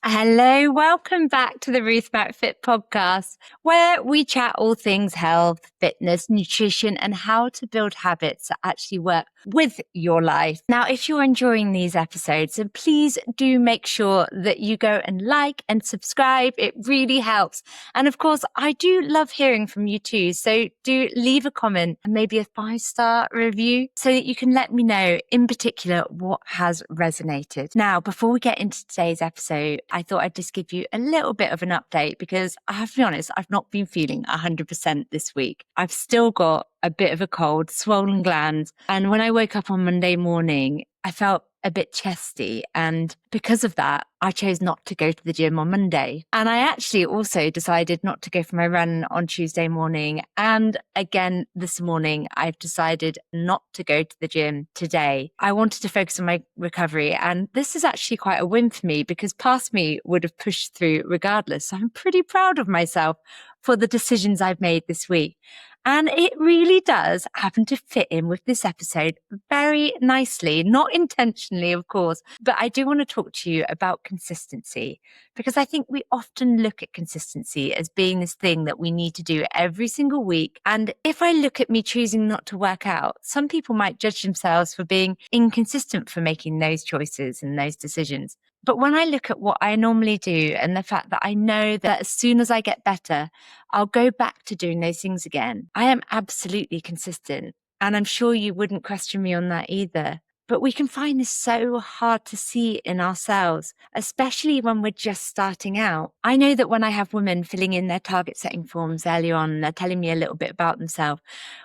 Hello, welcome back to the Ruth Back Fit podcast, where we chat all things health, fitness, nutrition, and how to build habits that actually work with your life. Now, if you're enjoying these episodes, then please do make sure that you go and like and subscribe. It really helps. And of course, I do love hearing from you too. So do leave a comment and maybe a 5-star review so that you can let me know in particular what has resonated. Now, before we get into today's episode, I thought I'd just give you a little bit of an update because I have to be honest, I've not been feeling 100% this week. I've still got a bit of a cold, swollen glands. And when I woke up on Monday morning, I felt a bit chesty. And because of that, I chose not to go to the gym on Monday. And I actually also decided not to go for my run on Tuesday morning. And again, this morning, I've decided not to go to the gym today. I wanted to focus on my recovery. And this is actually quite a win for me because past me would have pushed through regardless. So I'm pretty proud of myself for the decisions I've made this week. And it really does happen to fit in with this episode very nicely, not intentionally, of course, but I do want to talk to you about consistency because I think we often look at consistency as being this thing that we need to do every single week. And if I look at me choosing not to work out, some people might judge themselves for being inconsistent for making those choices and those decisions. But when I look at what I normally do and the fact that I know that as soon as I get better, I'll go back to doing those things again, I am absolutely consistent. And I'm sure you wouldn't question me on that either. But we can find this so hard to see in ourselves, especially when we're just starting out. I know that when I have women filling in their target setting forms early on, they're telling me a little bit about themselves.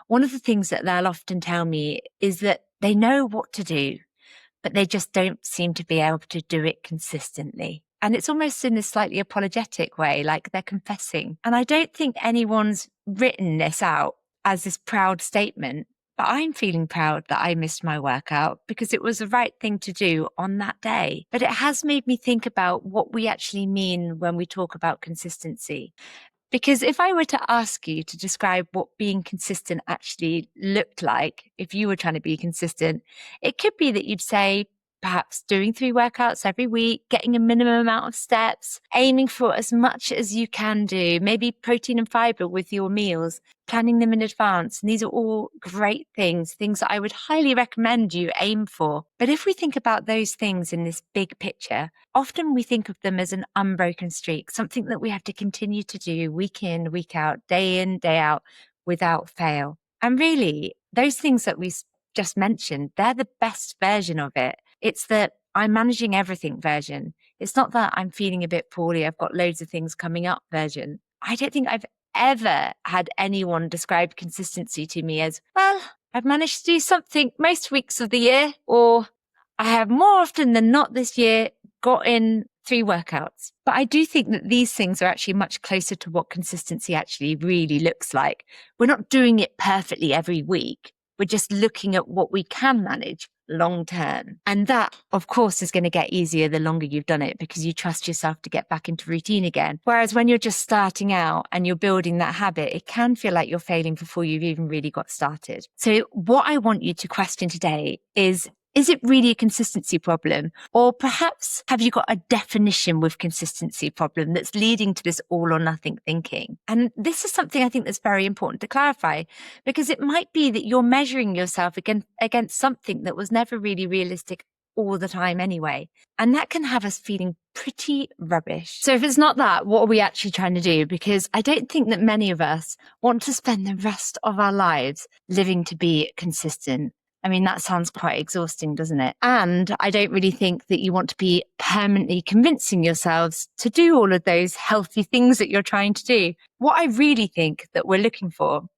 One of the things that they'll often tell me is that they know what to do, but they just don't seem to be able to do it consistently. And it's almost in this slightly apologetic way, like they're confessing. And I don't think anyone's written this out as this proud statement, but I'm feeling proud that I missed my workout because it was the right thing to do on that day. But it has made me think about what we actually mean when we talk about consistency. Because if I were to ask you to describe what being consistent actually looked like, if you were trying to be consistent, it could be that you'd say perhaps doing 3 workouts every week, getting a minimum amount of steps, aiming for as much as you can do, maybe protein and fiber with your meals, planning them in advance. And these are all great things that I would highly recommend you aim for. But if we think about those things in this big picture, often we think of them as an unbroken streak, something that we have to continue to do week in, week out, day in, day out, without fail. And really, those things that we just mentioned, they're the best version of it. It's the I'm managing everything version. It's not that I'm feeling a bit poorly, I've got loads of things coming up version. I don't think I've ever had anyone describe consistency to me as, well, I've managed to do something most weeks of the year, or I have more often than not this year got in 3 workouts. But I do think that these things are actually much closer to what consistency actually really looks like. We're not doing it perfectly every week. We're just looking at what we can manage long term. And that, of course, is going to get easier the longer you've done it because you trust yourself to get back into routine again. Whereas when you're just starting out and you're building that habit, it can feel like you're failing before you've even really got started. So what I want you to question today is it really a consistency problem? Or perhaps have you got a definition with consistency problem that's leading to this all or nothing thinking? And this is something I think that's very important to clarify because it might be that you're measuring yourself against something that was never really realistic all the time anyway. And that can have us feeling pretty rubbish. So if it's not that, what are we actually trying to do? Because I don't think that many of us want to spend the rest of our lives living to be consistent. I mean, that sounds quite exhausting, doesn't it? And I don't really think that you want to be permanently convincing yourselves to do all of those healthy things that you're trying to do. What I really think that we're looking for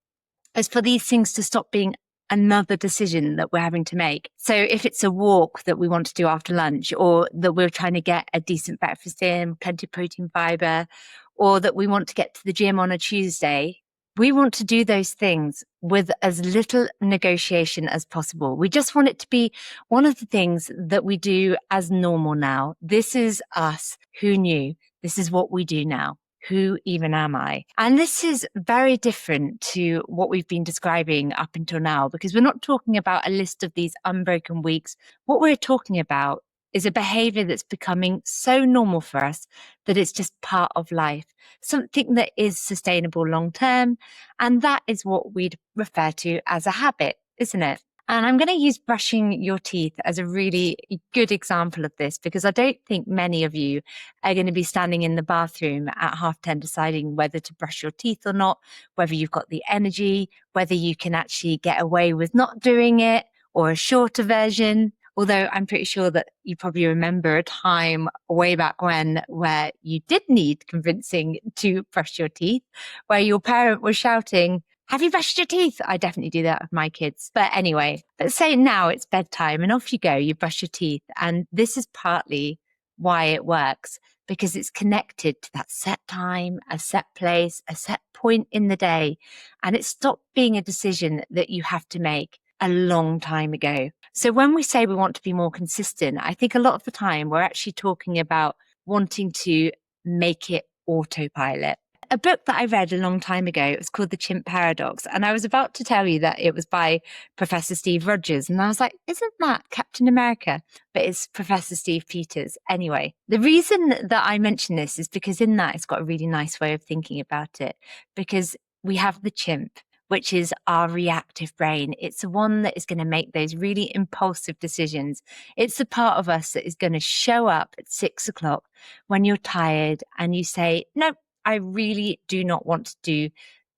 is for these things to stop being another decision that we're having to make. So if it's a walk that we want to do after lunch, or that we're trying to get a decent breakfast in, plenty of protein, fiber, or that we want to get to the gym on a Tuesday, we want to do those things with as little negotiation as possible. We just want it to be one of the things that we do as normal now. This is us. Who knew? This is what we do now. Who even am I? And this is very different to what we've been describing up until now, because we're not talking about a list of these unbroken weeks. What we're talking about is a behavior that's becoming so normal for us that it's just part of life, something that is sustainable long term. And that is what we'd refer to as a habit, isn't it? And I'm going to use brushing your teeth as a really good example of this, because I don't think many of you are going to be standing in the bathroom at 10:30 deciding whether to brush your teeth or not, whether you've got the energy, whether you can actually get away with not doing it, or a shorter version. Although I'm pretty sure that you probably remember a time way back when where you did need convincing to brush your teeth, where your parent was shouting, "Have you brushed your teeth?" I definitely do that with my kids. But anyway, let's say now it's bedtime and off you go, you brush your teeth. And this is partly why it works, because it's connected to that set time, a set place, a set point in the day. And it stopped being a decision that you have to make a long time ago. So when we say we want to be more consistent, I think a lot of the time we're actually talking about wanting to make it autopilot. A book that I read a long time ago, it was called The Chimp Paradox. And I was about to tell you that it was by Professor Steve Rogers. And I was like, isn't that Captain America? But it's Professor Steve Peters. Anyway, the reason that I mention this is because in that it's got a really nice way of thinking about it, because we have the chimp, which is our reactive brain. It's the one that is going to make those really impulsive decisions. It's the part of us that is going to show up at 6 o'clock when you're tired and you say, no, I really do not want to do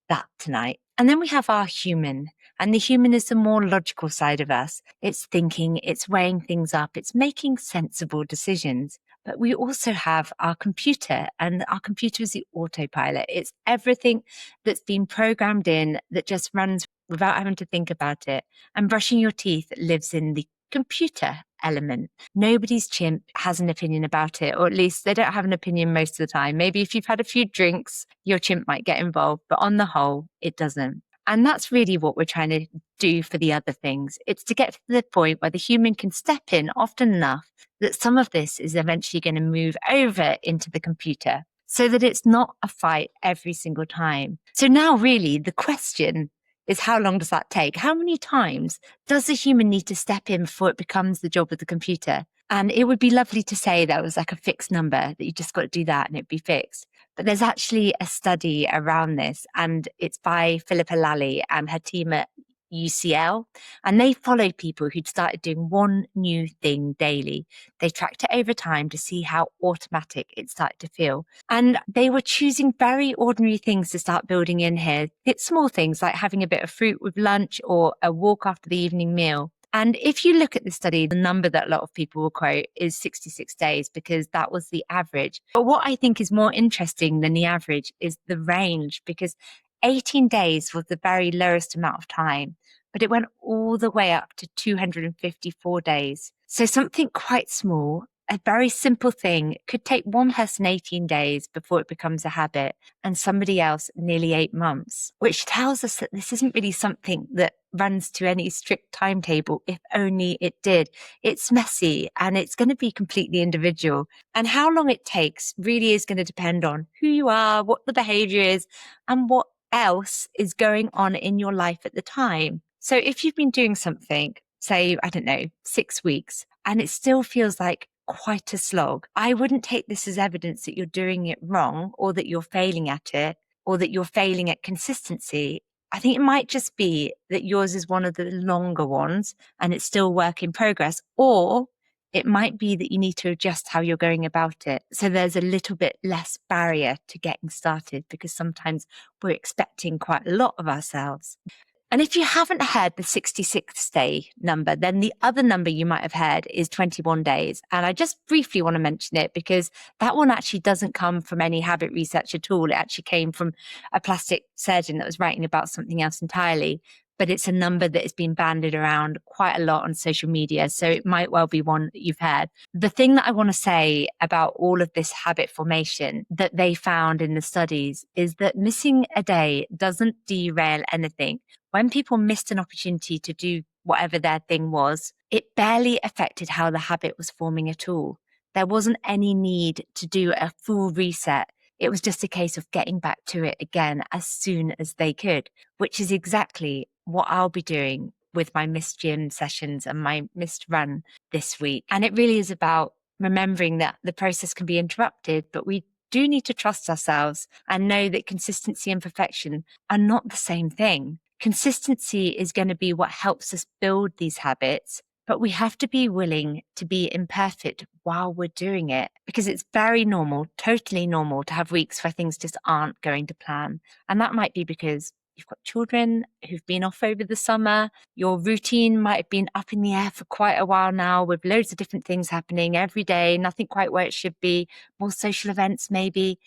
that tonight. And then we have our human, and the human is the more logical side of us. It's thinking, it's weighing things up, it's making sensible decisions. But we also have our computer, and our computer is the autopilot. It's everything that's been programmed in that just runs without having to think about it. And brushing your teeth lives in the computer element. Nobody's chimp has an opinion about it, or at least they don't have an opinion most of the time. Maybe if you've had a few drinks, your chimp might get involved, but on the whole, it doesn't. And that's really what we're trying to do for the other things. It's to get to the point where the human can step in often enough that some of this is eventually going to move over into the computer so that it's not a fight every single time. So now really the question is, how long does that take? How many times does the human need to step in before it becomes the job of the computer? And it would be lovely to say that was like a fixed number, that you just got to do that and it'd be fixed. But there's actually a study around this, and it's by Philippa Lally and her team at UCL. And they followed people who'd started doing one new thing daily. They tracked it over time to see how automatic it started to feel. And they were choosing very ordinary things to start building in here. It's small things like having a bit of fruit with lunch or a walk after the evening meal. And if you look at the study, the number that a lot of people will quote is 66 days, because that was the average. But what I think is more interesting than the average is the range, because 18 days was the very lowest amount of time, but it went all the way up to 254 days. So something quite small, a very simple thing, could take one person 18 days before it becomes a habit, and somebody else nearly 8 months, which tells us that this isn't really something that runs to any strict timetable. If only it did. It's messy and it's going to be completely individual. And how long it takes really is going to depend on who you are, what the behavior is, and what else is going on in your life at the time. So if you've been doing something, say, I don't know, 6 weeks, and it still feels like quite a slog, I wouldn't take this as evidence that you're doing it wrong, or that you're failing at it, or that you're failing at consistency. I think it might just be that yours is one of the longer ones and it's still work in progress, or it might be that you need to adjust how you're going about it. So there's a little bit less barrier to getting started, because sometimes we're expecting quite a lot of ourselves. And if you haven't heard the 66th day number, then the other number you might have heard is 21 days. And I just briefly want to mention it because that one actually doesn't come from any habit research at all. It actually came from a plastic surgeon that was writing about something else entirely. But it's a number that has been bandied around quite a lot on social media. So it might well be one that you've heard. The thing that I want to say about all of this habit formation that they found in the studies is that missing a day doesn't derail anything. When people missed an opportunity to do whatever their thing was, it barely affected how the habit was forming at all. There wasn't any need to do a full reset. It was just a case of getting back to it again as soon as they could, which is exactly what I'll be doing with my missed gym sessions and my missed run this week. And it really is about remembering that the process can be interrupted, but we do need to trust ourselves and know that consistency and perfection are not the same thing. Consistency is going to be what helps us build these habits, but we have to be willing to be imperfect while we're doing it, because it's very normal, totally normal, to have weeks where things just aren't going to plan. And that might be because you've got children who've been off over the summer. Your routine might have been up in the air for quite a while now, with loads of different things happening every day, nothing quite where it should be, more social events maybe.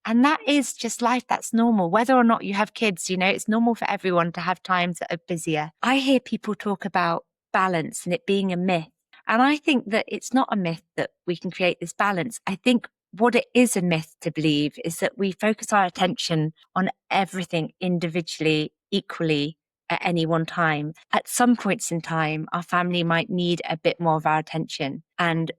And that is just life. That's normal. Whether or not you have kids, it's normal for everyone to have times that are busier. I hear people talk about balance and it being a myth. And I think that it's not a myth that we can create this balance. I think what it is a myth to believe is that we focus our attention on everything individually, equally at any one time. At some points in time, our family might need a bit more of our attention, and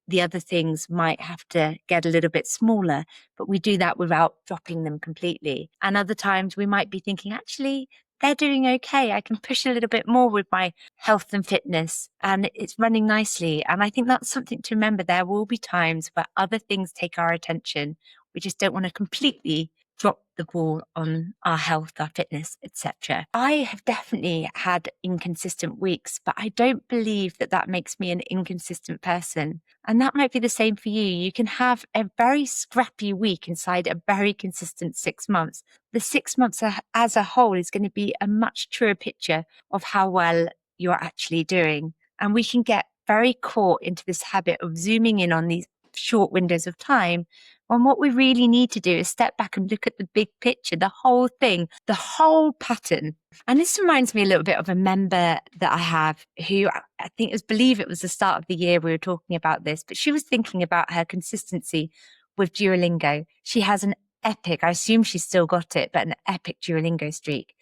the other things might have to get a little bit smaller, but we do that without dropping them completely. And other times we might be thinking, actually, they're doing okay. I can push a little bit more with my health and fitness, and it's running nicely. And I think that's something to remember. There will be times where other things take our attention. We just don't want to completely drop the ball on our health, our fitness, etc. I have definitely had inconsistent weeks, but I don't believe that that makes me an inconsistent person. And that might be the same for you. You can have a very scrappy week inside a very consistent 6 months. The 6 months as a whole is going to be a much truer picture of how well you're actually doing. And we can get very caught into this habit of zooming in on these short windows of time, when what we really need to do is step back and look at the big picture, the whole thing, the whole pattern. And this reminds me a little bit of a member that I have who I think believe it was the start of the year we were talking about this, but she was thinking about her consistency with Duolingo. She has an epic, I assume she's still got it, but an epic Duolingo streak.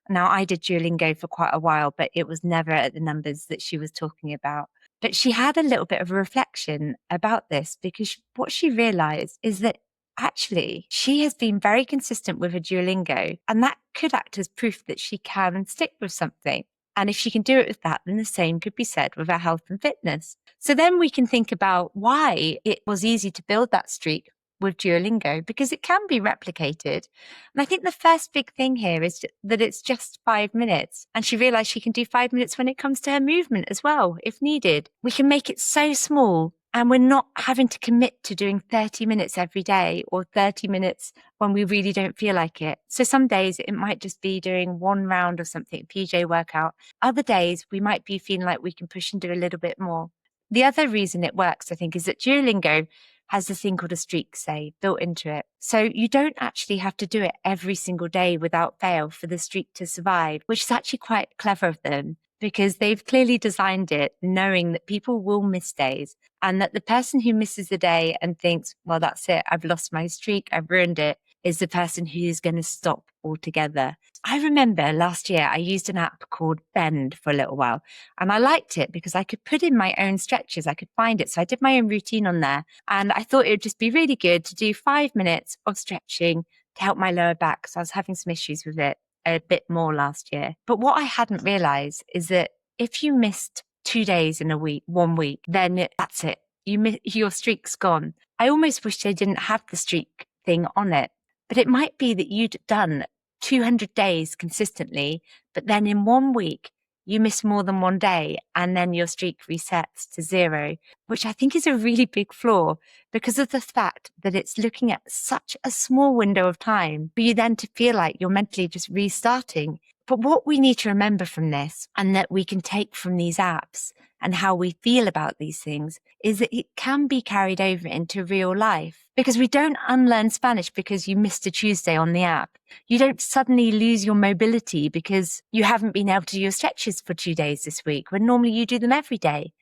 Now, I did Duolingo for quite a while, but it was never at the numbers that she was talking about. But she had a little bit of a reflection about this, because what she realized is that actually she has been very consistent with her Duolingo, and that could act as proof that she can stick with something. And if she can do it with that, then the same could be said with our health and fitness. So then we can think about why it was easy to build that streak with Duolingo, because it can be replicated. And I think the first big thing here is that it's just 5 minutes. And she realized she can do 5 minutes when it comes to her movement as well, if needed. We can make it so small, and we're not having to commit to doing 30 minutes every day or 30 minutes when we really don't feel like it. So some days it might just be doing one round of something, PJ workout. Other days we might be feeling like we can push and do a little bit more. The other reason it works, I think, is that Duolingo has this thing called a streak save built into it. So you don't actually have to do it every single day without fail for the streak to survive, which is actually quite clever of them, because they've clearly designed it knowing that people will miss days, and that the person who misses a day and thinks, well, that's it, I've lost my streak, I've ruined it, is the person who's going to stop altogether. I remember last year I used an app called Bend for a little while, and I liked it because I could put in my own stretches. I could find it. So I did my own routine on there, and I thought it would just be really good to do 5 minutes of stretching to help my lower back. So I was having some issues with it a bit more last year. But what I hadn't realized is that if you missed 2 days in a week, 1 week, then that's it. Your streak's gone. I almost wish they didn't have the streak thing on it. But it might be that you'd done 200 days consistently, but then in 1 week, you miss more than 1 day, and then your streak resets to 0, which I think is a really big flaw, because of the fact that it's looking at such a small window of time for you then to feel like you're mentally just restarting. But what we need to remember from this, and that we can take from these apps and how we feel about these things, is that it can be carried over into real life. Because we don't unlearn Spanish because you missed a Tuesday on the app. You don't suddenly lose your mobility because you haven't been able to do your stretches for 2 days this week, when normally you do them every day.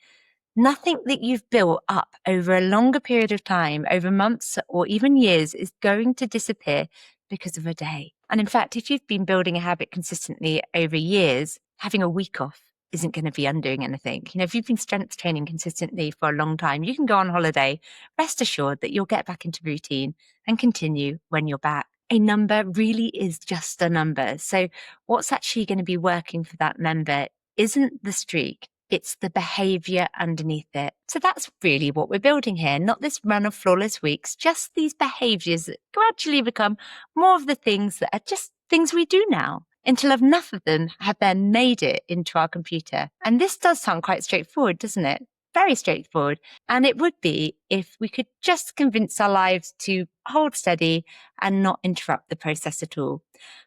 Nothing that you've built up over a longer period of time, over months or even years, is going to disappear because of a day. And in fact, if you've been building a habit consistently over years, having a week off isn't going to be undoing anything. If you've been strength training consistently for a long time, you can go on holiday, rest assured that you'll get back into routine and continue when you're back. A number really is just a number. So what's actually going to be working for that member isn't the streak. It's the behavior underneath it. So that's really what we're building here. Not this run of flawless weeks, just these behaviors that gradually become more of the things that are just things we do now, until enough of them have then made it into our computer. And this does sound quite straightforward, doesn't it? Very straightforward. And it would be if we could just convince our lives to hold steady and not interrupt the process at all.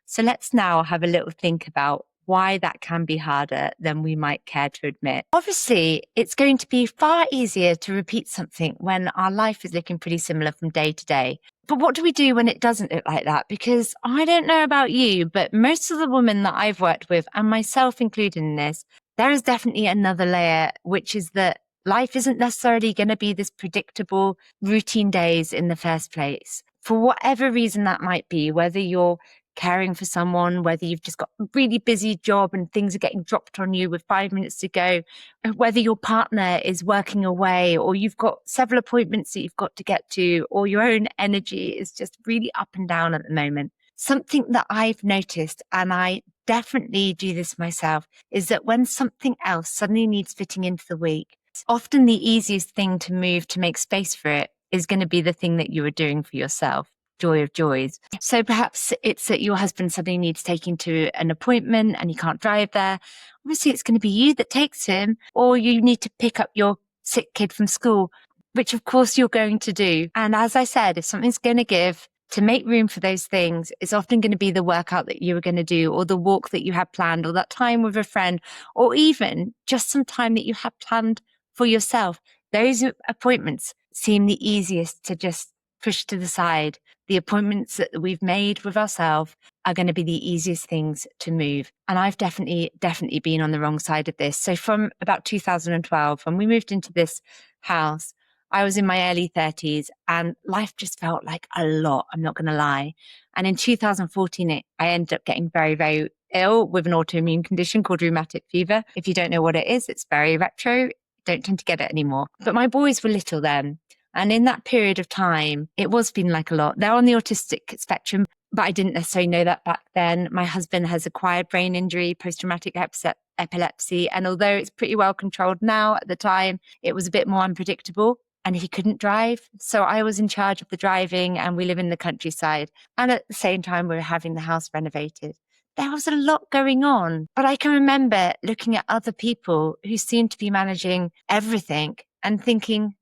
So let's now have a little think about why that can be harder than we might care to admit. Obviously, it's going to be far easier to repeat something when our life is looking pretty similar from day to day. But what do we do when it doesn't look like that? Because I don't know about you, but most of the women that I've worked with, and myself included in this, there is definitely another layer, which is that life isn't necessarily going to be this predictable routine days in the first place. For whatever reason that might be, whether you're caring for someone, whether you've just got a really busy job and things are getting dropped on you with 5 minutes to go, whether your partner is working away or you've got several appointments that you've got to get to, or your own energy is just really up and down at the moment. Something that I've noticed, and I definitely do this myself, is that when something else suddenly needs fitting into the week, often the easiest thing to move to make space for it is going to be the thing that you are doing for yourself. Joy of joys. So perhaps it's that your husband suddenly needs taking to an appointment and he can't drive there. Obviously, it's going to be you that takes him, or you need to pick up your sick kid from school, which of course you're going to do. And as I said, if something's going to give, to make room for those things, it's often going to be the workout that you were going to do, or the walk that you had planned, or that time with a friend, or even just some time that you had planned for yourself. Those appointments seem the easiest to just push to the side. The appointments that we've made with ourselves are going to be the easiest things to move. And I've definitely been on the wrong side of this. So from about 2012, when we moved into this house, I was in my early 30s and life just felt like a lot. I'm not going to lie. And in 2014, I ended up getting very, very ill with an autoimmune condition called rheumatic fever. If you don't know what it is, it's very retro. Don't tend to get it anymore. But my boys were little then. And in that period of time, it was feeling like a lot. They're on the autistic spectrum, but I didn't necessarily know that back then. My husband has acquired brain injury, post-traumatic epilepsy. And although it's pretty well controlled now, at the time, it was a bit more unpredictable. And he couldn't drive. So I was in charge of the driving, and we live in the countryside. And at the same time, we were having the house renovated. There was a lot going on. But I can remember looking at other people who seemed to be managing everything and thinking,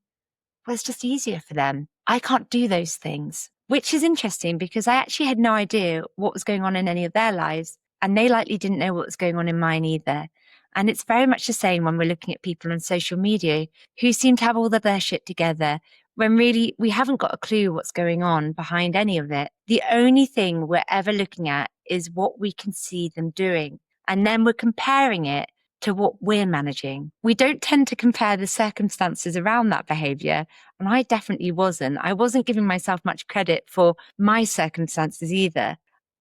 well, it's just easier for them. I can't do those things, which is interesting because I actually had no idea what was going on in any of their lives. And they likely didn't know what was going on in mine either. And it's very much the same when we're looking at people on social media who seem to have all of their shit together, when really we haven't got a clue what's going on behind any of it. The only thing we're ever looking at is what we can see them doing. And then we're comparing it to what we're managing. We don't tend to compare the circumstances around that behavior. And I definitely wasn't. I wasn't giving myself much credit for my circumstances either.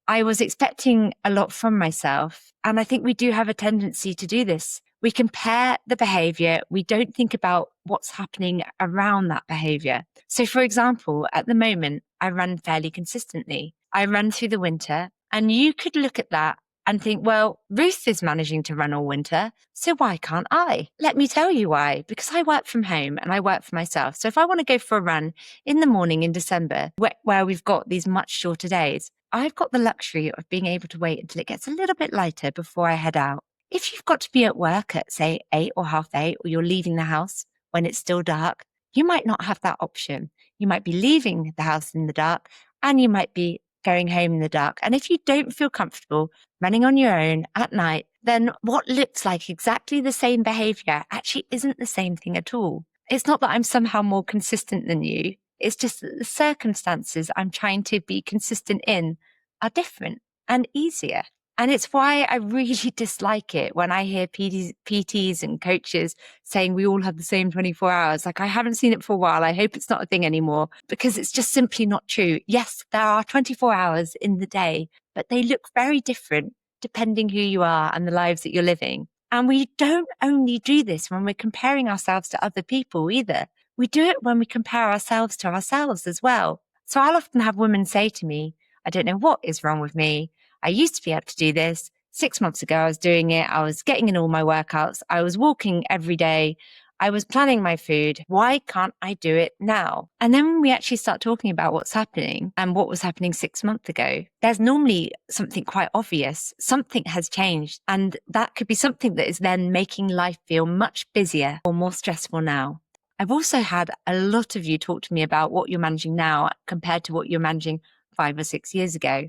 I was expecting a lot from myself. And I think we do have a tendency to do this. We compare the behavior. We don't think about what's happening around that behavior. So for example, at the moment, I run fairly consistently. I run through the winter, and you could look at that and think, well, Ruth is managing to run all winter, so why can't I? Let me tell you why. Because I work from home and I work for myself. So if I want to go for a run in the morning in December, where we've got these much shorter days, I've got the luxury of being able to wait until it gets a little bit lighter before I head out. If you've got to be at work at, say, 8 or half 8, or you're leaving the house when it's still dark, you might not have that option. You might be leaving the house in the dark, and you might be going home in the dark. And if you don't feel comfortable running on your own at night, then what looks like exactly the same behavior actually isn't the same thing at all. It's not that I'm somehow more consistent than you. It's just that the circumstances I'm trying to be consistent in are different and easier. And it's why I really dislike it when I hear PTs and coaches saying we all have the same 24 hours. Like, I haven't seen it for a while. I hope it's not a thing anymore, because it's just simply not true. Yes, there are 24 hours in the day, but they look very different depending who you are and the lives that you're living. And we don't only do this when we're comparing ourselves to other people either. We do it when we compare ourselves to ourselves as well. So I'll often have women say to me, I don't know what is wrong with me. I used to be able to do this. 6 months ago, I was doing it. I was getting in all my workouts. I was walking every day. I was planning my food. Why can't I do it now? And then when we actually start talking about what's happening and what was happening 6 months ago, there's normally something quite obvious. Something has changed. And that could be something that is then making life feel much busier or more stressful now. I've also had a lot of you talk to me about what you're managing now compared to what you're managing 5 or 6 years ago,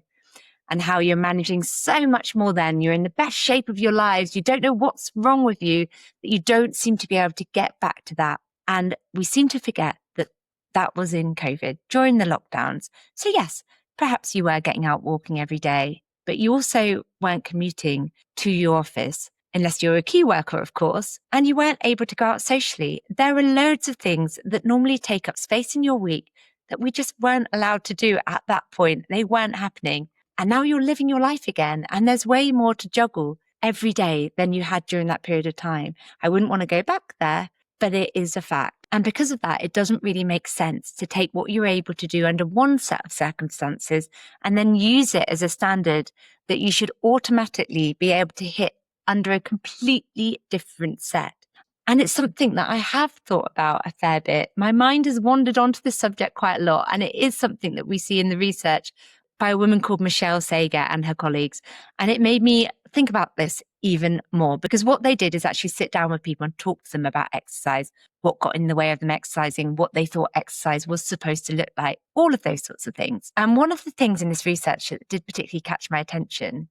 and how you're managing so much more then. You're in the best shape of your lives. You don't know what's wrong with you, but you don't seem to be able to get back to that. And we seem to forget that that was in COVID during the lockdowns. So yes, perhaps you were getting out walking every day, but you also weren't commuting to your office, unless you're a key worker, of course, and you weren't able to go out socially. There are loads of things that normally take up space in your week that we just weren't allowed to do at that point. They weren't happening. And now you're living your life again. And there's way more to juggle every day than you had during that period of time. I wouldn't want to go back there, but it is a fact. And because of that, it doesn't really make sense to take what you're able to do under one set of circumstances and then use it as a standard that you should automatically be able to hit under a completely different set. And it's something that I have thought about a fair bit. My mind has wandered onto this subject quite a lot. And it is something that we see in the research by a woman called Michelle Sager and her colleagues. And it made me think about this even more, because what they did is actually sit down with people and talk to them about exercise, what got in the way of them exercising, what they thought exercise was supposed to look like, all of those sorts of things. And one of the things in this research that did particularly catch my attention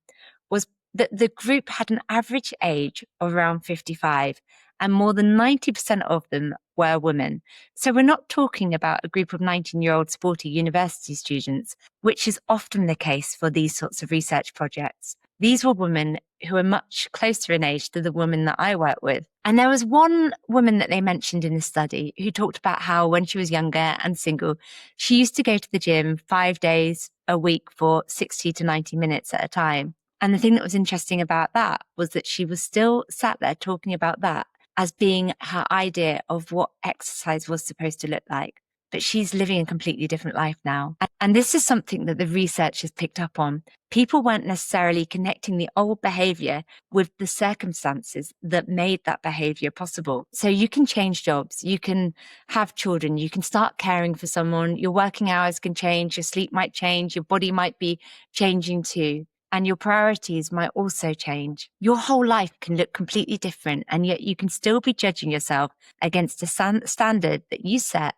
was that the group had an average age of around 55, and more than 90% of them were women. So we're not talking about a group of 19-year-old sporty university students, which is often the case for these sorts of research projects. These were women who are much closer in age to the women that I work with. And there was one woman that they mentioned in the study who talked about how when she was younger and single, she used to go to the gym 5 days a week for 60 to 90 minutes at a time. And the thing that was interesting about that was that she was still sat there talking about that as being her idea of what exercise was supposed to look like. But she's living a completely different life now. And this is something that the research has picked up on. People weren't necessarily connecting the old behavior with the circumstances that made that behavior possible. So you can change jobs, you can have children, you can start caring for someone, your working hours can change, your sleep might change, your body might be changing too. And your priorities might also change. Your whole life can look completely different, and yet you can still be judging yourself against a standard that you set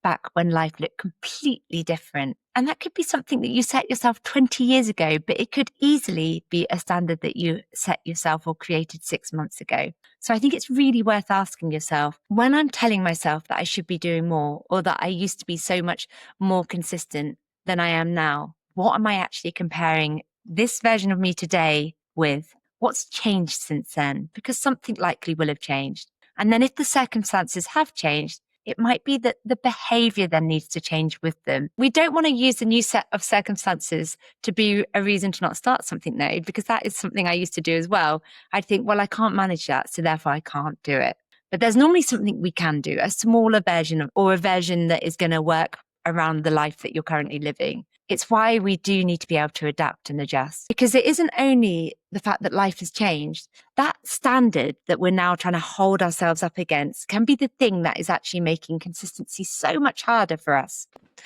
back when life looked completely different. And that could be something that you set yourself 20 years ago, but it could easily be a standard that you set yourself or created 6 months ago. So I think it's really worth asking yourself, when I'm telling myself that I should be doing more, or that I used to be so much more consistent than I am now, what am I actually comparing this version of me today with? What's changed since then? Because something likely will have changed. And then if the circumstances have changed, it might be that the behavior then needs to change with them. We don't want to use the new set of circumstances to be a reason to not start something though, because that is something I used to do as well. I'd think, well, I can't manage that, so therefore I can't do it. But there's normally something we can do, a smaller version of, or a version that is going to work around the life that you're currently living. It's why we do need to be able to adapt and adjust, because it isn't only the fact that life has changed. That standard that we're now trying to hold ourselves up against can be the thing that is actually making consistency so much harder for us.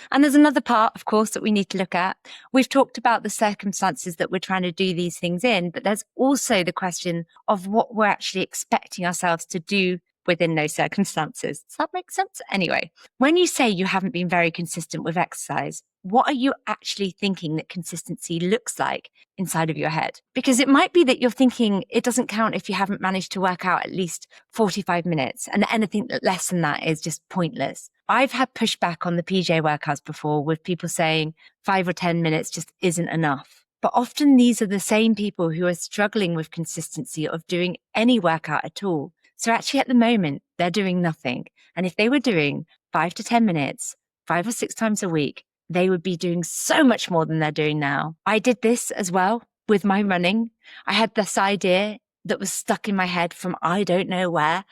And there's another part, of course, that we need to look at. We've talked about the circumstances that we're trying to do these things in, but there's also the question of what we're actually expecting ourselves to do within those circumstances. Does that make sense? Anyway, when you say you haven't been very consistent with exercise, what are you actually thinking that consistency looks like inside of your head? Because it might be that you're thinking it doesn't count if you haven't managed to work out at least 45 minutes, and anything less than that is just pointless. I've had pushback on the PJ workouts before with people saying 5 or 10 minutes just isn't enough. But often these are the same people who are struggling with consistency of doing any workout at all. So actually at the moment, they're doing nothing. And if they were doing 5 to 10 minutes, 5 or 6 times a week, they would be doing so much more than they're doing now. I did this as well with my running. I had this idea that was stuck in my head from I don't know where,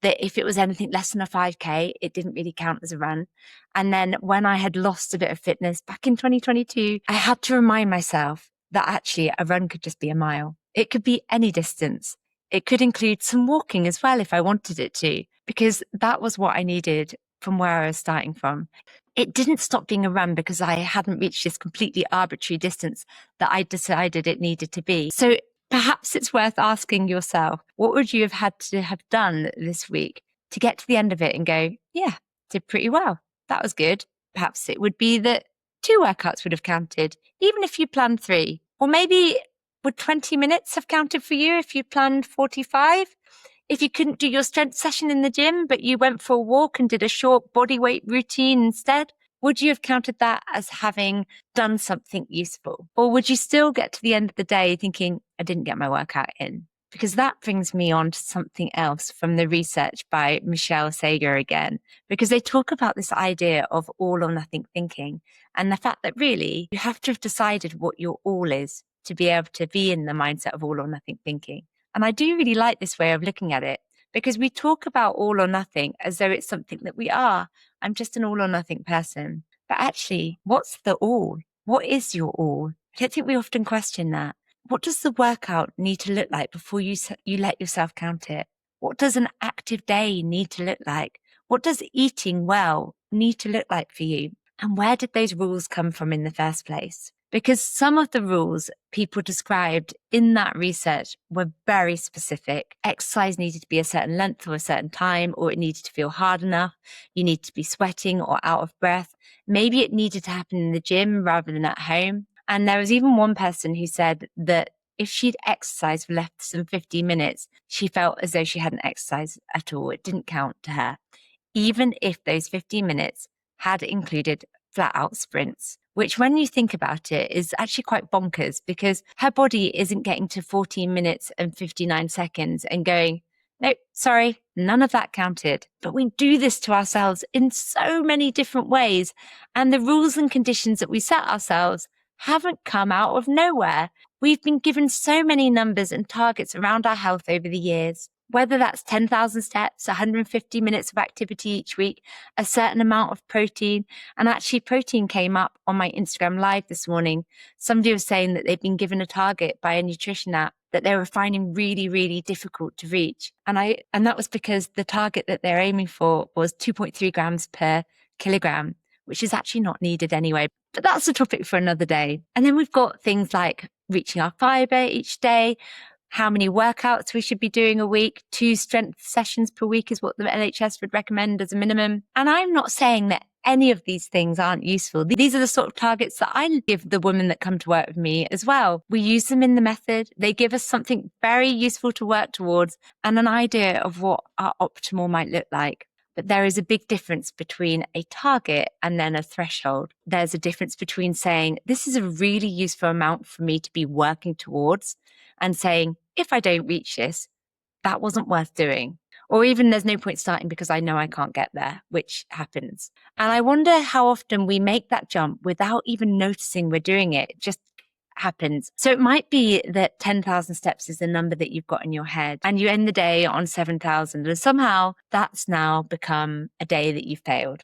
that if it was anything less than a 5K, it didn't really count as a run. And then when I had lost a bit of fitness back in 2022, I had to remind myself that actually a run could just be a mile. It could be any distance. It could include some walking as well if I wanted it to, because that was what I needed from where I was starting from. It didn't stop being a run because I hadn't reached this completely arbitrary distance that I decided it needed to be. So perhaps it's worth asking yourself, what would you have had to have done this week to get to the end of it and go, yeah, did pretty well. That was good. Perhaps it would be that 2 workouts would have counted, even if you planned 3. Or maybe would 20 minutes have counted for you if you planned 45? If you couldn't do your strength session in the gym, but you went for a walk and did a short body weight routine instead, would you have counted that as having done something useful? Or would you still get to the end of the day thinking, I didn't get my workout in? Because that brings me on to something else from the research by Michelle Sager again, because they talk about this idea of all or nothing thinking and the fact that really you have to have decided what your all is to be able to be in the mindset of all or nothing thinking. And I do really like this way of looking at it because we talk about all or nothing as though it's something that we are. I'm just an all or nothing person. But actually, what's the all? What is your all? I don't think we often question that. What does the workout need to look like before you let yourself count it? What does an active day need to look like? What does eating well need to look like for you? And where did those rules come from in the first place? Because some of the rules people described in that research were very specific. Exercise needed to be a certain length or a certain time, or it needed to feel hard enough. You need to be sweating or out of breath. Maybe it needed to happen in the gym rather than at home. And there was even one person who said that if she'd exercised for less than 50 minutes, she felt as though she hadn't exercised at all. It didn't count to her, even if those 50 minutes had included flat out sprints, which when you think about it is actually quite bonkers because her body isn't getting to 14 minutes and 59 seconds and going, nope, sorry, none of that counted. But we do this to ourselves in so many different ways. And the rules and conditions that we set ourselves haven't come out of nowhere. We've been given so many numbers and targets around our health over the years, whether that's 10,000 steps, 150 minutes of activity each week, a certain amount of protein. And actually protein came up on my Instagram live this morning. Somebody was saying that they'd been given a target by a nutrition app that they were finding really, really difficult to reach. And that was because the target that they're aiming for was 2.3 grams per kilogram, which is actually not needed anyway. But that's a topic for another day. And then we've got things like reaching our fiber each day, how many workouts we should be doing a week. 2 strength sessions per week is what the NHS would recommend as a minimum. And I'm not saying that any of these things aren't useful. These are the sort of targets that I give the women that come to work with me as well. We use them in the method. They give us something very useful to work towards and an idea of what our optimal might look like. But there is a big difference between a target and then a threshold. There's a difference between saying, this is a really useful amount for me to be working towards, and saying, if I don't reach this, that wasn't worth doing. Or even there's no point starting because I know I can't get there, which happens. And I wonder how often we make that jump without even noticing we're doing it. It just happens. So it might be that 10,000 steps is the number that you've got in your head and you end the day on 7,000 and somehow that's now become a day that you failed.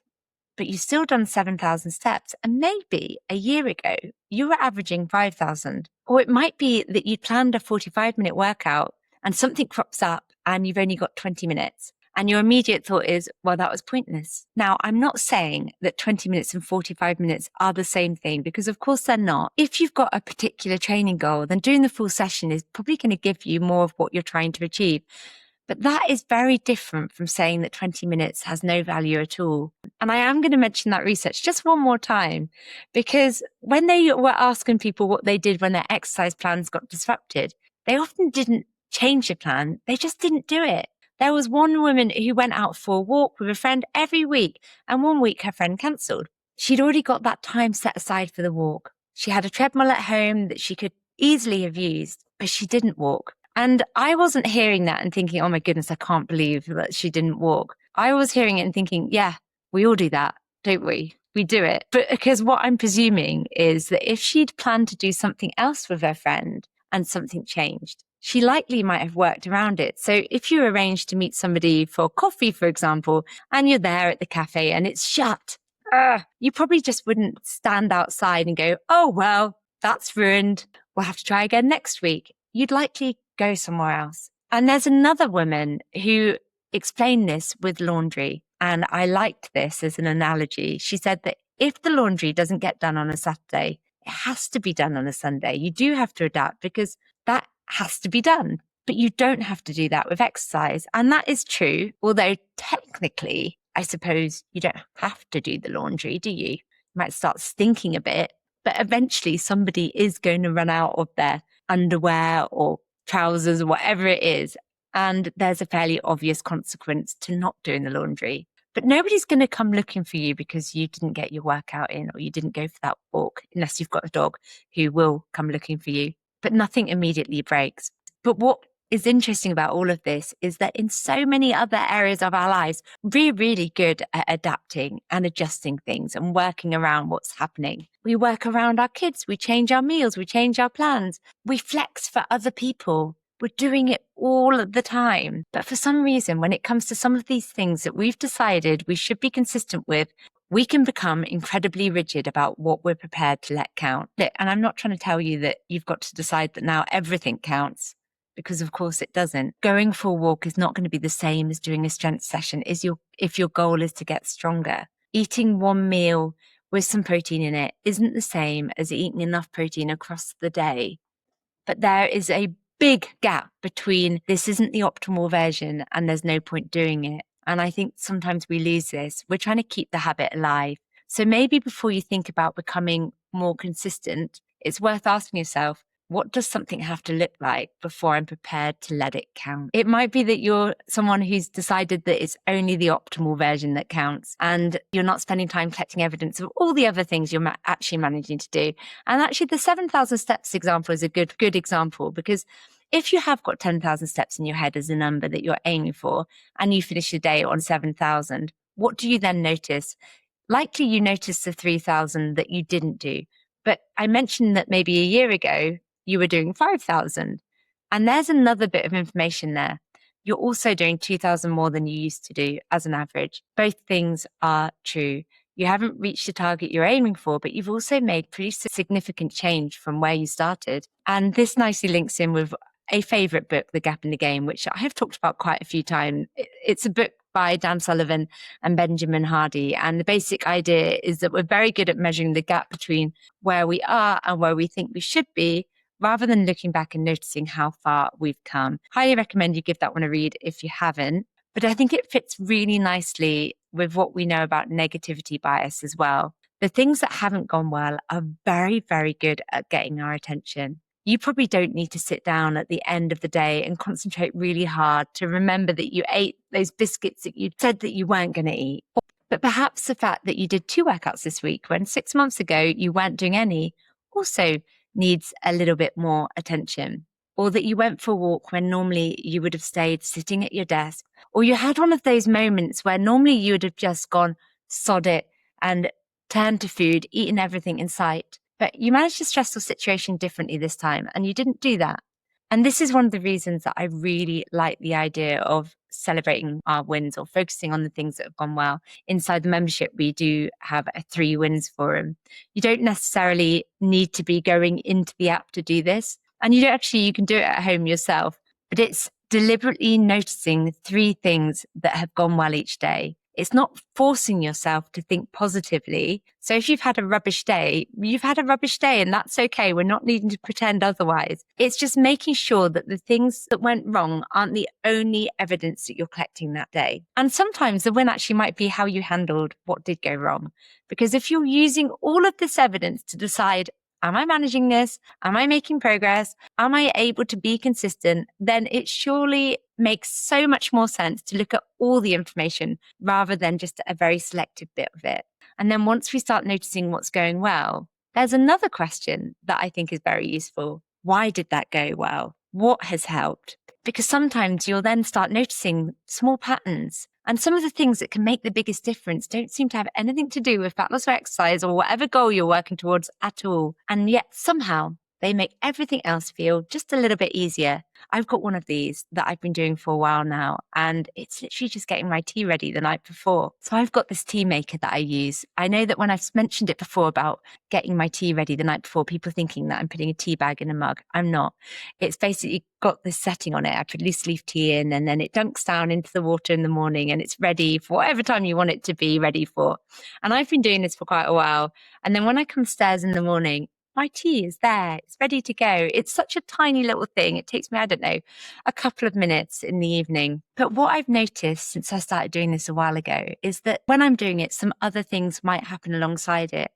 But you've still done 7,000 steps and maybe a year ago you were averaging 5,000. Or it might be that you planned a 45-minute workout and something crops up and you've only got 20 minutes. And your immediate thought is, well, that was pointless. Now, I'm not saying that 20 minutes and 45 minutes are the same thing, because of course they're not. If you've got a particular training goal, then doing the full session is probably going to give you more of what you're trying to achieve. But that is very different from saying that 20 minutes has no value at all. And I am going to mention that research just one more time, because when they were asking people what they did when their exercise plans got disrupted, they often didn't change the plan. They just didn't do it. There was one woman who went out for a walk with a friend every week, and one week her friend cancelled. She'd already got that time set aside for the walk. She had a treadmill at home that she could easily have used, but she didn't walk. And I wasn't hearing that and thinking, oh my goodness, I can't believe that she didn't walk. I was hearing it and thinking, yeah, we all do that, don't we? We do it. But because what I'm presuming is that if she'd planned to do something else with her friend and something changed, she likely might have worked around it. So if you arrange to meet somebody for coffee, for example, and you're there at the cafe and it's shut, you probably just wouldn't stand outside and go, oh, well, that's ruined. We'll have to try again next week. you'd likely go somewhere else. And there's another woman who explained this with laundry. And I liked this as an analogy. She said that if the laundry doesn't get done on a Saturday, it has to be done on a Sunday. You do have to adapt because that has to be done. But you don't have to do that with exercise. And that is true. Although technically, I suppose you don't have to do the laundry, do you? You might start stinking a bit, but eventually somebody is going to run out of their underwear or trousers or whatever it is. And there's a fairly obvious consequence to not doing the laundry. But nobody's going to come looking for you because you didn't get your workout in or you didn't go for that walk, unless you've got a dog who will come looking for you. But nothing immediately breaks. But what is interesting about all of this is that in so many other areas of our lives, we're really good at adapting and adjusting things and working around what's happening. We work around our kids, we change our meals, we change our plans, we flex for other people. We're doing it all the time. But for some reason, when it comes to some of these things that we've decided we should be consistent with, we can become incredibly rigid about what we're prepared to let count. Look, and I'm not trying to tell you that you've got to decide that now everything counts, because of course it doesn't. Going for a walk is not going to be the same as doing a strength session if your goal is to get stronger. Eating one meal with some protein in it isn't the same as eating enough protein across the day. But there is a big gap between this isn't the optimal version and there's no point doing it. And I think sometimes we lose this. We're trying to keep the habit alive. So maybe before you think about becoming more consistent, it's worth asking yourself, what does something have to look like before I'm prepared to let it count? It might be that you're someone who's decided that it's only the optimal version that counts and you're not spending time collecting evidence of all the other things you're actually managing to do. And actually the 7,000 steps example is a good example, because if you have got 10,000 steps in your head as a number that you're aiming for and you finish the day on 7,000, what do you then notice? Likely you notice the 3,000 that you didn't do. But I mentioned that maybe a year ago, you were doing 5,000. And there's another bit of information there. You're also doing 2,000 more than you used to do as an average. Both things are true. You haven't reached the target you're aiming for, but you've also made pretty significant change from where you started. And this nicely links in with a favorite book, The Gap in the Game, which I have talked about quite a few times. It's a book by Dan Sullivan and Benjamin Hardy. And the basic idea is that we're very good at measuring the gap between where we are and where we think we should be, rather than looking back and noticing how far we've come. Highly recommend you give that one a read if you haven't. But I think it fits really nicely with what we know about negativity bias as well. The things that haven't gone well are very, very good at getting our attention. You probably don't need to sit down at the end of the day and concentrate really hard to remember that you ate those biscuits that you said that you weren't going to eat. But perhaps the fact that you did 2 workouts this week when 6 months ago you weren't doing any also needs a little bit more attention. Or that you went for a walk when normally you would have stayed sitting at your desk. Or you had one of those moments where normally you would have just gone, sod it, and turned to food, eaten everything in sight. But you managed to stress the situation differently this time, and you didn't do that. And this is one of the reasons that I really like the idea of celebrating our wins or focusing on the things that have gone well. Inside the membership, we do have a 3 wins forum. You don't necessarily need to be going into the app to do this. And you can do it at home yourself, but it's deliberately noticing 3 things that have gone well each day. It's not forcing yourself to think positively. So if you've had a rubbish day, you've had a rubbish day, and that's okay. We're not needing to pretend otherwise. It's just making sure that the things that went wrong aren't the only evidence that you're collecting that day. And sometimes the win actually might be how you handled what did go wrong. Because if you're using all of this evidence to decide, am I managing this? Am I making progress? Am I able to be consistent? Then it surely makes so much more sense to look at all the information rather than just a very selective bit of it. And then once we start noticing what's going well, there's another question that I think is very useful. Why did that go well? What has helped? Because sometimes you'll then start noticing small patterns. And some of the things that can make the biggest difference don't seem to have anything to do with fat loss or exercise or whatever goal you're working towards at all. And yet somehow They make everything else feel just a little bit easier. I've got one of these that I've been doing for a while now, and it's literally just getting my tea ready the night before. So I've got this tea maker that I use. I know that when I've mentioned it before about getting my tea ready the night before, people thinking that I'm putting a tea bag in a mug. I'm not. It's basically got this setting on it. I put loose leaf tea in, and then it dunks down into the water in the morning, and it's ready for whatever time you want it to be ready for. And I've been doing this for quite a while. And then when I come upstairs in the morning, my tea is there. It's ready to go. It's such a tiny little thing. It takes me, I don't know, a couple of minutes in the evening. But what I've noticed since I started doing this a while ago is that when I'm doing it, some other things might happen alongside it.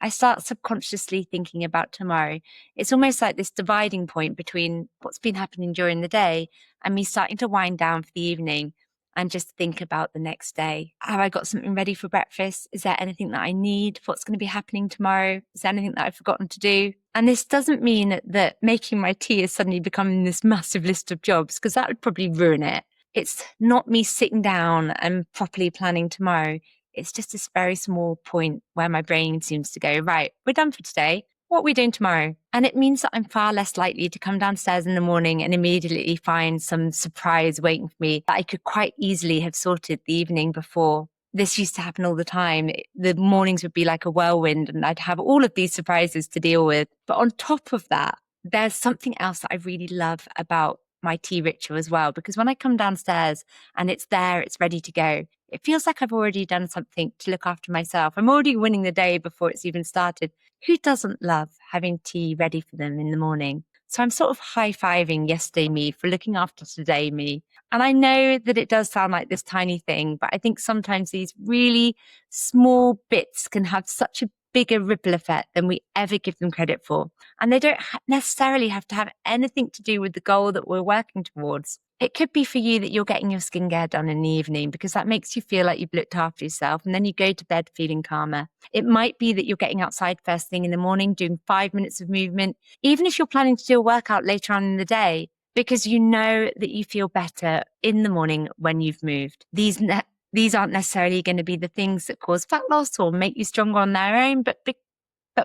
I start subconsciously thinking about tomorrow. It's almost like this dividing point between what's been happening during the day and me starting to wind down for the evening and just think about the next day. Have I got something ready for breakfast? Is there anything that I need? What's going to be happening tomorrow? Is there anything that I've forgotten to do? And this doesn't mean that making my tea is suddenly becoming this massive list of jobs, because that would probably ruin it. It's not me sitting down and properly planning tomorrow. It's just this very small point where my brain seems to go, right, we're done for today. What are we doing tomorrow? And it means that I'm far less likely to come downstairs in the morning and immediately find some surprise waiting for me that I could quite easily have sorted the evening before. This used to happen all the time. The mornings would be like a whirlwind and I'd have all of these surprises to deal with. But on top of that, there's something else that I really love about my tea ritual as well, because when I come downstairs and it's there, it's ready to go, it feels like I've already done something to look after myself. I'm already winning the day before it's even started. Who doesn't love having tea ready for them in the morning? So I'm sort of high-fiving yesterday me for looking after today me. And I know that it does sound like this tiny thing, but I think sometimes these really small bits can have such a bigger ripple effect than we ever give them credit for. And they don't necessarily have to have anything to do with the goal that we're working towards. It could be for you that you're getting your skincare done in the evening because that makes you feel like you've looked after yourself, and then you go to bed feeling calmer. It might be that you're getting outside first thing in the morning, doing 5 minutes of movement, even if you're planning to do a workout later on in the day, because you know that you feel better in the morning when you've moved. These aren't necessarily going to be the things that cause fat loss or make you stronger on their own, but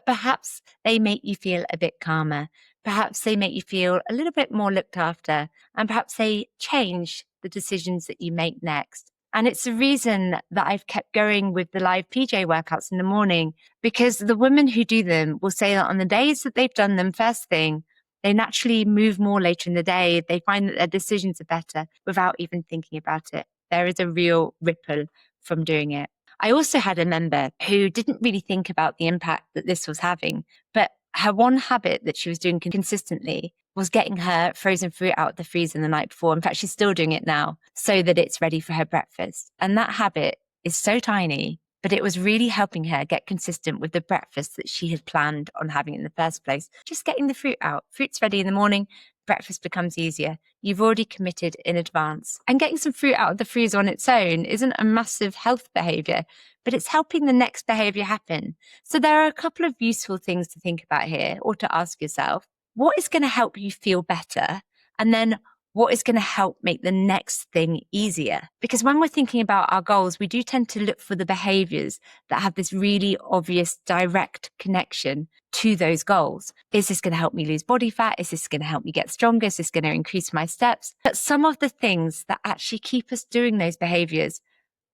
perhaps they make you feel a bit calmer. Perhaps they make you feel a little bit more looked after, and perhaps they change the decisions that you make next. And it's the reason that I've kept going with the live PJ workouts in the morning, because the women who do them will say that on the days that they've done them first thing, they naturally move more later in the day. They find that their decisions are better without even thinking about it. There is a real ripple from doing it. I also had a member who didn't really think about the impact that this was having, but her one habit that she was doing consistently was getting her frozen fruit out of the freezer the night before. In fact, she's still doing it now so that it's ready for her breakfast. And that habit is so tiny, but it was really helping her get consistent with the breakfast that she had planned on having in the first place. Just getting the fruit out. Fruit's ready in the morning. Breakfast becomes easier. You've already committed in advance. And getting some fruit out of the freezer on its own isn't a massive health behavior, but it's helping the next behavior happen. So there are a couple of useful things to think about here, or to ask yourself. What is going to help you feel better? And then what is going to help make the next thing easier? Because when we're thinking about our goals, we do tend to look for the behaviors that have this really obvious direct connection to those goals. Is this going to help me lose body fat? Is this going to help me get stronger? Is this going to increase my steps? But some of the things that actually keep us doing those behaviors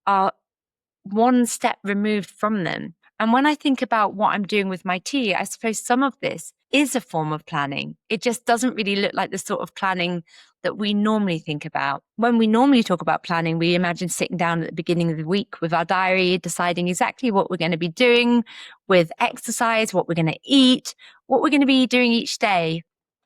are one step removed from them. And when I think about what I'm doing with my tea, I suppose some of this is a form of planning. It just doesn't really look like the sort of planning that we normally think about. When we normally talk about planning, we imagine sitting down at the beginning of the week with our diary, deciding exactly what we're going to be doing with exercise, what we're going to eat, what we're going to be doing each day.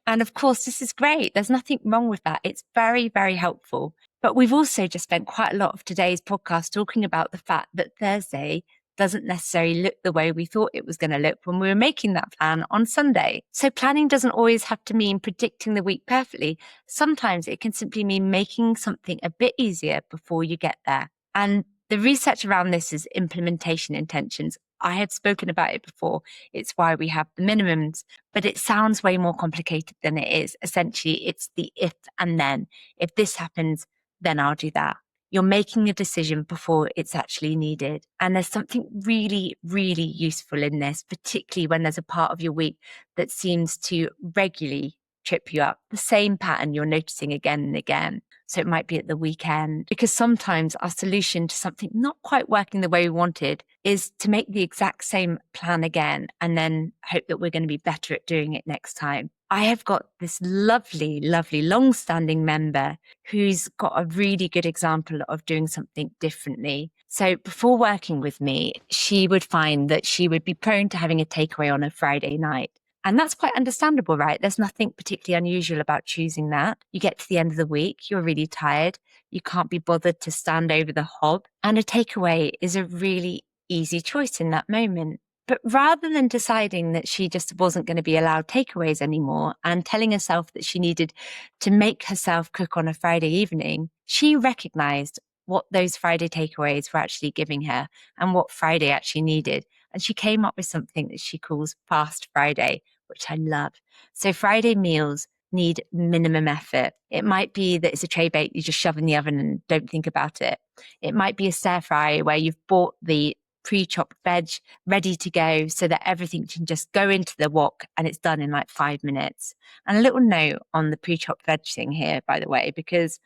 And of course, this is great. There's nothing wrong with that. It's very, very helpful. But we've also just spent quite a lot of today's podcast talking about the fact that Thursday doesn't necessarily look the way we thought it was going to look when we were making that plan on Sunday. So planning doesn't always have to mean predicting the week perfectly. Sometimes it can simply mean making something a bit easier before you get there. And the research around this is implementation intentions. I have spoken about it before. It's why we have the minimums, but it sounds way more complicated than it is. Essentially, it's the if and then. If this happens, then I'll do that. You're making a decision before it's actually needed. And there's something really, really useful in this, particularly when there's a part of your week that seems to regularly trip you up, the same pattern you're noticing again and again. So it might be at the weekend, because sometimes our solution to something not quite working the way we wanted is to make the exact same plan again and then hope that we're going to be better at doing it next time. I have got this lovely, lovely long-standing member who's got a really good example of doing something differently. So before working with me, she would find that she would be prone to having a takeaway on a Friday night. And that's quite understandable, right? There's nothing particularly unusual about choosing that. You get to the end of the week, you're really tired, you can't be bothered to stand over the hob, and a takeaway is a really easy choice in that moment. But rather than deciding that she just wasn't going to be allowed takeaways anymore and telling herself that she needed to make herself cook on a Friday evening, she recognized what those Friday takeaways were actually giving her and what Friday actually needed. And she came up with something that she calls Fast Friday, which I love. So Friday meals need minimum effort. It might be that it's a tray bake you just shove in the oven and don't think about it. It might be a stir fry where you've bought the pre-chopped veg ready to go so that everything can just go into the wok and it's done in like 5 minutes. And a little note on the pre-chopped veg thing here, by the way, because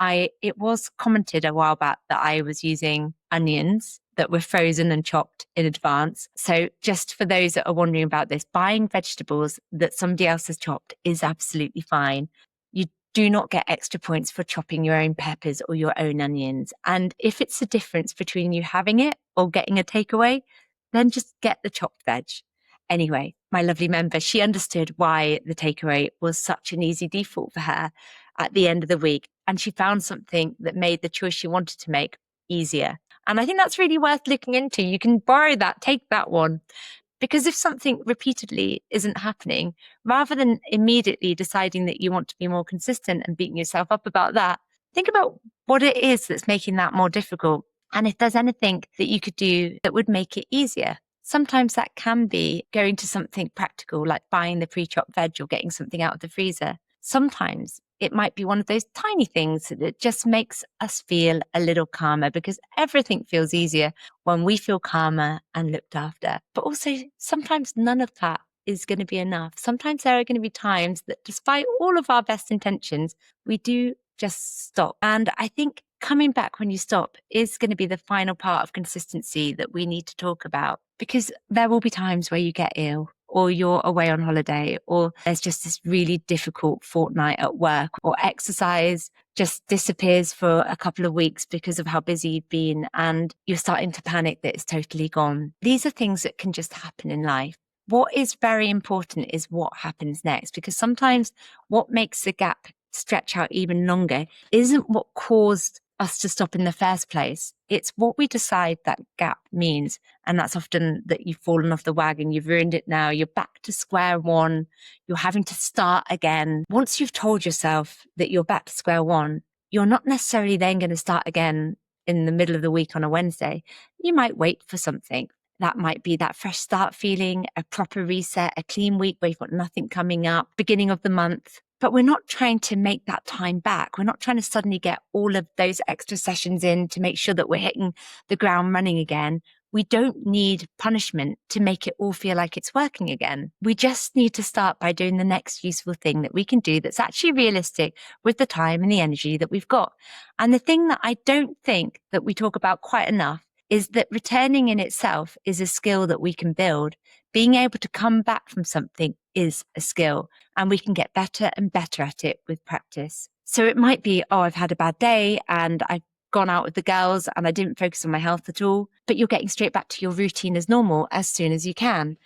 it was commented a while back that I was using onions that were frozen and chopped in advance. So just for those that are wondering about this, buying vegetables that somebody else has chopped is absolutely fine. You do not get extra points for chopping your own peppers or your own onions. And if it's the difference between you having it or getting a takeaway, then just get the chopped veg. Anyway, my lovely member, she understood why the takeaway was such an easy default for her at the end of the week. And she found something that made the choice she wanted to make easier. And I think that's really worth looking into. You can borrow that, take that one. Because if something repeatedly isn't happening, rather than immediately deciding that you want to be more consistent and beating yourself up about that, think about what it is that's making that more difficult. And if there's anything that you could do that would make it easier. Sometimes that can be going to something practical, like buying the pre-chopped veg or getting something out of the freezer. Sometimes it might be one of those tiny things that just makes us feel a little calmer, because everything feels easier when we feel calmer and looked after. But also sometimes none of that is going to be enough. Sometimes there are going to be times that despite all of our best intentions, we do just stop. And I think coming back when you stop is going to be the final part of consistency that we need to talk about, because there will be times where you get ill, or you're away on holiday, or there's just this really difficult fortnight at work, or exercise just disappears for a couple of weeks because of how busy you've been and you're starting to panic that it's totally gone. These are things that can just happen in life. What is very important is what happens next, because sometimes what makes the gap stretch out even longer isn't what caused us to stop in the first place. It's what we decide that gap means. And that's often that you've fallen off the wagon, you've ruined it now, you're back to square one, you're having to start again. Once you've told yourself that you're back to square one, you're not necessarily then going to start again in the middle of the week on a Wednesday. You might wait for something. That might be that fresh start feeling, a proper reset, a clean week where you've got nothing coming up, beginning of the month. But we're not trying to make that time back. We're not trying to suddenly get all of those extra sessions in to make sure that we're hitting the ground running again. We don't need punishment to make it all feel like it's working again. We just need to start by doing the next useful thing that we can do that's actually realistic with the time and the energy that we've got. And the thing that I don't think that we talk about quite enough is that returning in itself is a skill that we can build. Being able to come back from something is a skill, and we can get better and better at it with practice. So it might be, oh, I've had a bad day and I've gone out with the girls and I didn't focus on my health at all, but you're getting straight back to your routine as normal as soon as you can.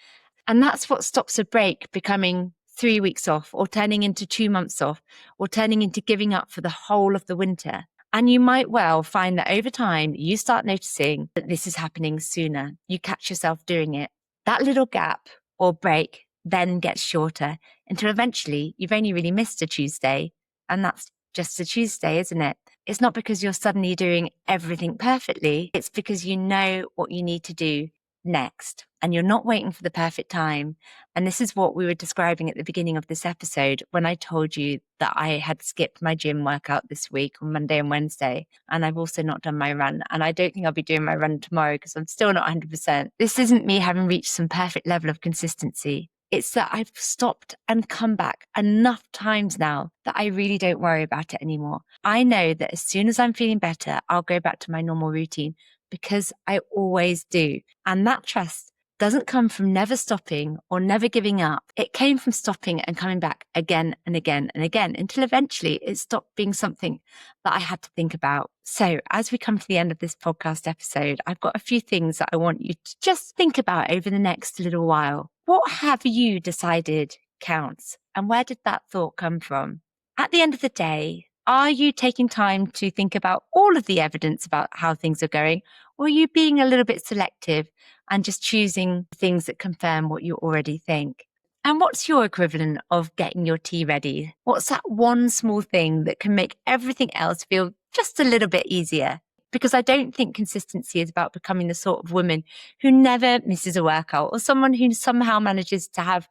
And that's what stops a break becoming 3 weeks off, or turning into 2 months off, or turning into giving up for the whole of the winter. And you might well find that over time, you start noticing that this is happening sooner. You catch yourself doing it. That little gap or break then gets shorter until eventually you've only really missed a Tuesday. And that's just a Tuesday, isn't it? It's not because you're suddenly doing everything perfectly. It's because you know what you need to do next. And you're not waiting for the perfect time. And this is what we were describing at the beginning of this episode when I told you that I had skipped my gym workout this week on Monday and Wednesday. And I've also not done my run. And I don't think I'll be doing my run tomorrow because I'm still not 100%. This isn't me having reached some perfect level of consistency. It's that I've stopped and come back enough times now that I really don't worry about it anymore. I know that as soon as I'm feeling better, I'll go back to my normal routine because I always do. And that trust doesn't come from never stopping or never giving up. It came from stopping and coming back again and again and again until eventually it stopped being something that I had to think about. So as we come to the end of this podcast episode, I've got a few things that I want you to just think about over the next little while. What have you decided counts? And where did that thought come from? At the end of the day, are you taking time to think about all of the evidence about how things are going? Or are you being a little bit selective and just choosing things that confirm what you already think? And what's your equivalent of getting your tea ready? What's that one small thing that can make everything else feel just a little bit easier? Because I don't think consistency is about becoming the sort of woman who never misses a workout or someone who somehow manages to have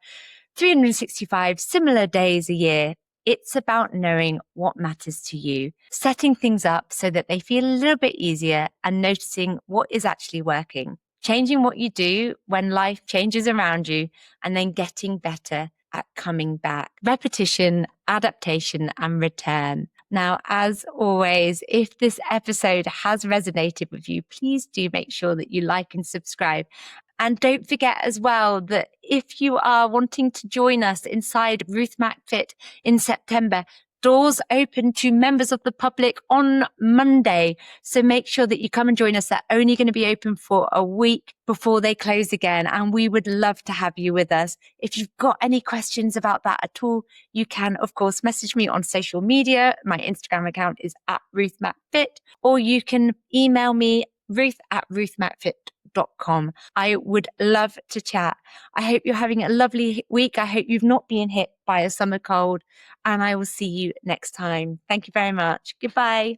365 similar days a year. It's about knowing what matters to you, setting things up so that they feel a little bit easier and noticing what is actually working, changing what you do when life changes around you, and then getting better at coming back. Repetition, adaptation, and return. Now, as always, if this episode has resonated with you, please do make sure that you like and subscribe. And don't forget as well that if you are wanting to join us inside Ruth MacFit in September, doors open to members of the public on Monday. So make sure that you come and join us. They're only going to be open for a week before they close again. And we would love to have you with us. If you've got any questions about that at all, you can, of course, message me on social media. My Instagram account is @RuthMacFit, or you can email me, ruth@ruthmacfit.com. I would love to chat. I hope you're having a lovely week. I hope you've not been hit by a summer cold, and I will see you next time. Thank you very much. Goodbye.